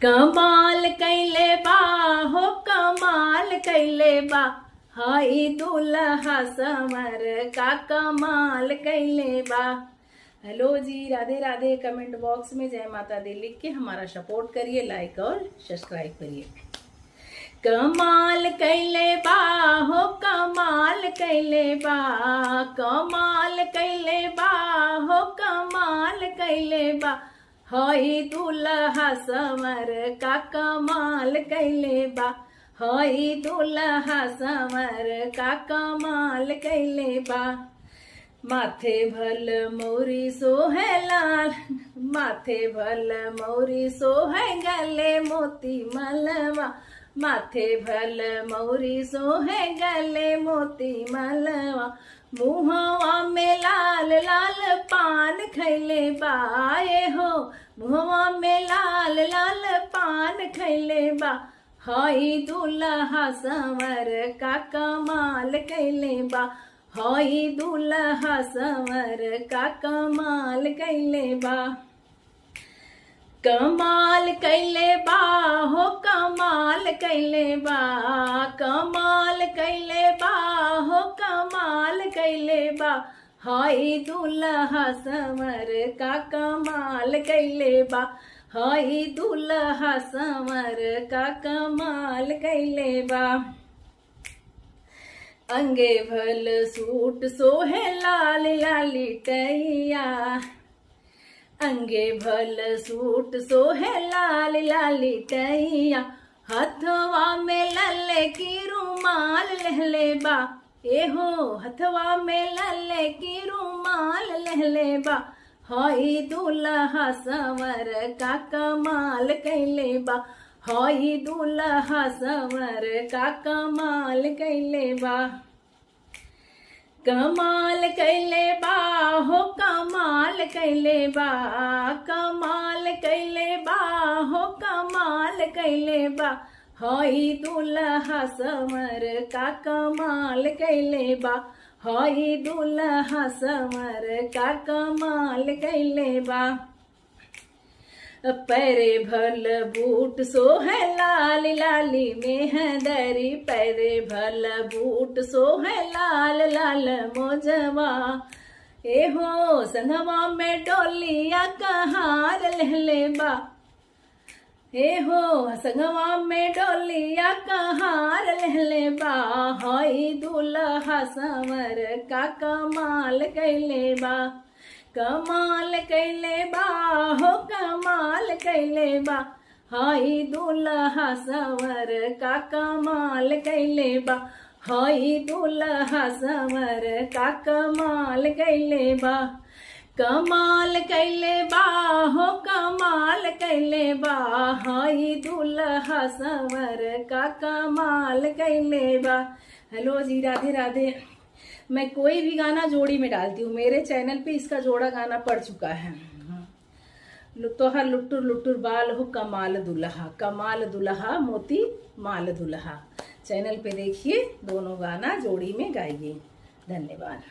कमाल कैले बा हो कमाल कैले बा, हाय दुल्हा समर का कमाल कैले बा। हेलो जी, राधे राधे। कमेंट बॉक्स में जय माता दी लिख के हमारा सपोर्ट करिए, लाइक और सब्सक्राइब करिए। कमाल कैले बा हो कमाल कैले बा, कमाल कैले बा हो कमाल कैले बा, हाय दुल्हा समर का कमाल कैले बा, हाय दुल्हा समर का कमाल कैले बा। माथे भल मौरी सोहे लाल, माथे भल मौरी सोहे गले मोती मलवा, माथे भल मौरी सोहे गले मोती मलवा। मुहवा में लाल लाल पान खैले बाए हो, मुहवा में लाल लाल पान खैले बा, हाय दुल्हा समर का कमाल कैले बा, हाय दुल्हा समर का कमाल कैले बा। कमाल कैले बा हो कमाल कैले बा, कमाल कैले बा हो कमाल कैले बा, हाय दुल्हा समर का कमाल कैले बा, हाय दुल्हा समर का कमाल कैले बा। अंगे भल सूट सोहे लाल लाली टैया, अंगे भल सूट सोहे लाल लाली टैया, हथवा में लल्ले की रुमाल लहले बा, एहो हथवा में लल्ले की रुमाल लहले बा, हाय दुल्हा समर का कमाल कैले बा, हाय दुल्हा समर का कमाल कैले बा। कमाल कैले बा हो कमाल कैले बा, कमाल कैले बा हो कमाल कैले बा, हाय दुल्हा समर का कमाल कैले बा, हाय दुल्हा समर का कमाल कैले बा। पैरे भल बूट सोहे लाल लाली मेहंदरी, पैरे भल बूट सोहे लाल लाल मोजवा, एहो संगवा में डोलिया कहार लहले बा, एहो संगवा में डोलिया कहार लहले बा, हाय दुल्हा समर का कमाल कैले बा, कमाल कैले बा हो कमाल कैले बा, हाय दुल्हा समर का कमाल कैले बा, हाय दुल्हा समर का कमाल कैले बा। कमाल कैले बा हो कमाल कैले बा, हाय दुल्हा समर का कमाल कैले बा। हेलो जी, राधे राधे। मैं कोई भी गाना जोड़ी में डालती हूँ, मेरे चैनल पे इसका जोड़ा गाना पड़ चुका है। तोहर लुटुर लुटुर बाल हो कमाल दुल्हा, कमाल दुल्हा मोती माल दुल्हा। चैनल पे देखिए, दोनों गाना जोड़ी में गाइए। धन्यवाद।